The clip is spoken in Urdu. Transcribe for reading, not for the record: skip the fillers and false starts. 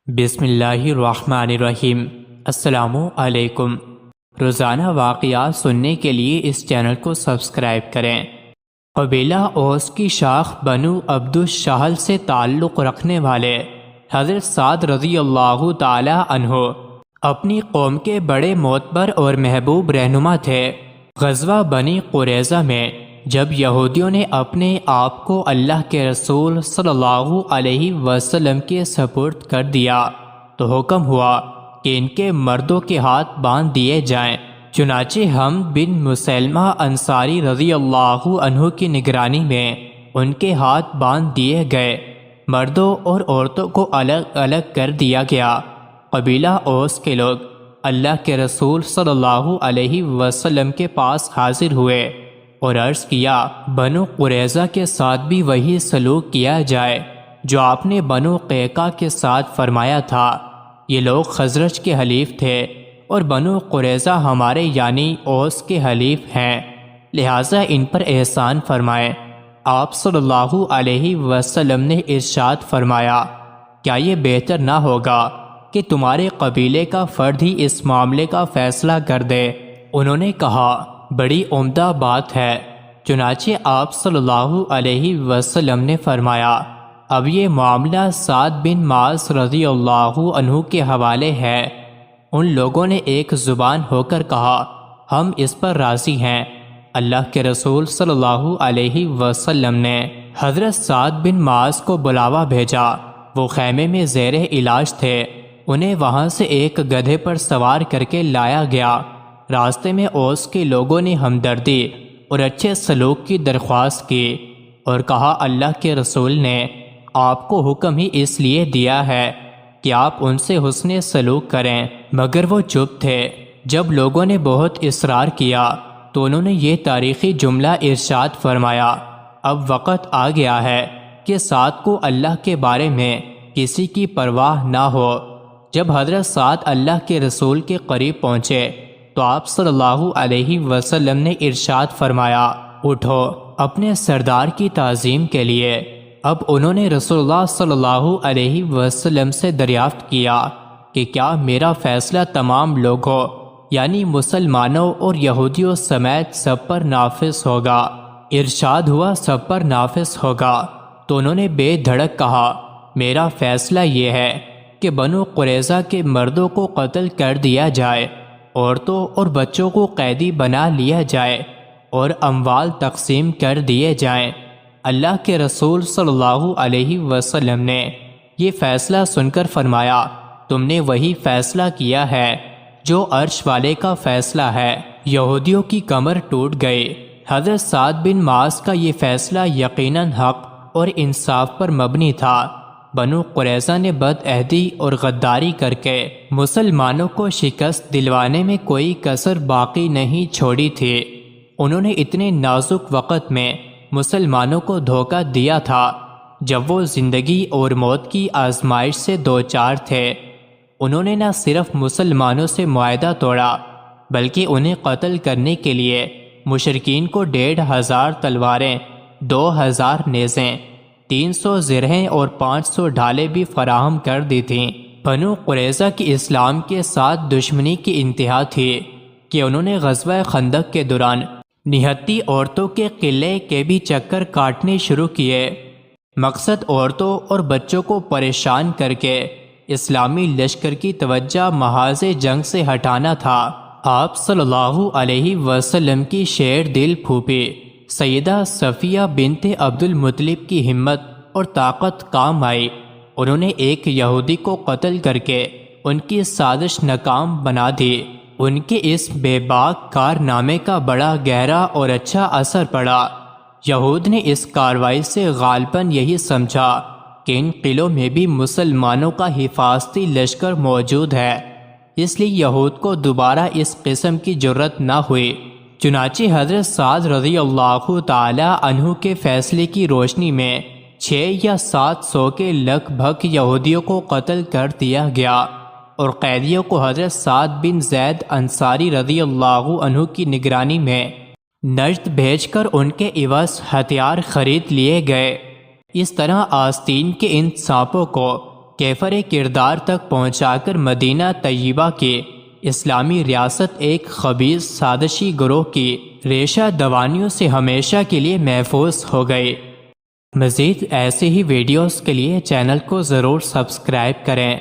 بسم اللہ الرحمن الرحیم۔ السلام علیکم۔ روزانہ واقعات سننے کے لیے اس چینل کو سبسکرائب کریں۔ قبیلہ اوس کی شاخ بنو عبد الشہل سے تعلق رکھنے والے حضرت سعد رضی اللہ تعالی عنہ اپنی قوم کے بڑے معتبر اور محبوب رہنما تھے۔ غزوہ بنی قریظہ میں جب یہودیوں نے اپنے آپ کو اللہ کے رسول صلی اللہ علیہ وسلم کے سپرد کر دیا تو حکم ہوا کہ ان کے مردوں کے ہاتھ باندھ دیے جائیں۔ چنانچہ ہم بن مسلمہ انصاری رضی اللہ عنہ کی نگرانی میں ان کے ہاتھ باندھ دیے گئے۔ مردوں اور عورتوں کو الگ الگ کر دیا گیا۔ قبیلہ اوس کے لوگ اللہ کے رسول صلی اللہ علیہ وسلم کے پاس حاضر ہوئے اور عرض کیا بنو قریظہ کے ساتھ بھی وہی سلوک کیا جائے جو آپ نے بنو قیقہ کے ساتھ فرمایا تھا۔ یہ لوگ خزرج کے حلیف تھے اور بنو قریظہ ہمارے یعنی اوس کے حلیف ہیں، لہٰذا ان پر احسان فرمائیں۔ آپ صلی اللہ علیہ وسلم نے ارشاد فرمایا، کیا یہ بہتر نہ ہوگا کہ تمہارے قبیلے کا فرد ہی اس معاملے کا فیصلہ کر دے؟ انہوں نے کہا، بڑی عمدہ بات ہے۔ چنانچہ آپ صلی اللہ علیہ وسلم نے فرمایا، اب یہ معاملہ سعد بن معاذ رضی اللہ عنہ کے حوالے ہے۔ ان لوگوں نے ایک زبان ہو کر کہا، ہم اس پر راضی ہیں۔ اللہ کے رسول صلی اللہ علیہ وسلم نے حضرت سعد بن معاذ کو بلاوا بھیجا۔ وہ خیمے میں زیر علاج تھے۔ انہیں وہاں سے ایک گدھے پر سوار کر کے لایا گیا۔ راستے میں اوس کے لوگوں نے ہمدردی اور اچھے سلوک کی درخواست کی اور کہا، اللہ کے رسول نے آپ کو حکم ہی اس لیے دیا ہے کہ آپ ان سے حسن سلوک کریں، مگر وہ چپ تھے۔ جب لوگوں نے بہت اصرار کیا تو انہوں نے یہ تاریخی جملہ ارشاد فرمایا، اب وقت آ گیا ہے کہ سعد کو اللہ کے بارے میں کسی کی پرواہ نہ ہو۔ جب حضرت سعد اللہ کے رسول کے قریب پہنچے تو آپ صلی اللہ علیہ وسلم نے ارشاد فرمایا، اٹھو اپنے سردار کی تعظیم کے لیے۔ اب انہوں نے رسول اللہ صلی اللہ علیہ وسلم سے دریافت کیا کہ کیا میرا فیصلہ تمام لوگوں یعنی مسلمانوں اور یہودیوں سمیت سب پر نافذ ہوگا؟ ارشاد ہوا، سب پر نافذ ہوگا۔ تو انہوں نے بے دھڑک کہا، میرا فیصلہ یہ ہے کہ بنو قریظہ کے مردوں کو قتل کر دیا جائے، عورتوں اور بچوں کو قیدی بنا لیا جائے اور اموال تقسیم کر دیے جائیں۔ اللہ کے رسول صلی اللہ علیہ وسلم نے یہ فیصلہ سن کر فرمایا، تم نے وہی فیصلہ کیا ہے جو عرش والے کا فیصلہ ہے۔ یہودیوں کی کمر ٹوٹ گئی۔ حضرت سعد بن معاذ کا یہ فیصلہ یقیناً حق اور انصاف پر مبنی تھا۔ بنو قریظہ نے بد عہدی اور غداری کر کے مسلمانوں کو شکست دلوانے میں کوئی کسر باقی نہیں چھوڑی تھی۔ انہوں نے اتنے نازک وقت میں مسلمانوں کو دھوکہ دیا تھا جب وہ زندگی اور موت کی آزمائش سے دوچار تھے۔ انہوں نے نہ صرف مسلمانوں سے معاہدہ توڑا بلکہ انہیں قتل کرنے کے لیے مشرکین کو 1500 تلواریں، 2000 نیزیں، 300 زرہیں اور 500 ڈھالیں بھی فراہم کر دی تھیں۔ بنو قریظہ کی اسلام کے ساتھ دشمنی کی انتہا تھی کہ انہوں نے غزوہ خندق کے دوران نہتی عورتوں کے قلعے کے بھی چکر کاٹنے شروع کیے۔ مقصد عورتوں اور بچوں کو پریشان کر کے اسلامی لشکر کی توجہ محاذ جنگ سے ہٹانا تھا۔ آپ صلی اللہ علیہ وسلم کی شیر دل پھوپھی سیدہ صفیہ بنت عبد المطلب کی ہمت اور طاقت کام آئی۔ انہوں نے ایک یہودی کو قتل کر کے ان کی سازش ناکام بنا دی۔ ان کے اس بے باک کارنامے کا بڑا گہرا اور اچھا اثر پڑا۔ یہود نے اس کارروائی سے غالباً یہی سمجھا کہ ان قلعوں میں بھی مسلمانوں کا حفاظتی لشکر موجود ہے، اس لیے یہود کو دوبارہ اس قسم کی جرت نہ ہوئی۔ چنانچہ حضرت سعد رضی اللہ تعالی عنہ کے فیصلے کی روشنی میں 600 یا 700 کے لگ بھگ یہودیوں کو قتل کر دیا گیا اور قیدیوں کو حضرت سعد بن زید انصاری رضی اللہ عنہ کی نگرانی میں نجد بھیج کر ان کے عوض ہتھیار خرید لیے گئے۔ اس طرح آستین کے ان سانپوں کو کیفر کردار تک پہنچا کر مدینہ طیبہ کی اسلامی ریاست ایک خبیث سازشی گروہ کی ریشہ دوانیوں سے ہمیشہ کے لیے محفوظ ہو گئی۔ مزید ایسے ہی ویڈیوز کے لیے چینل کو ضرور سبسکرائب کریں۔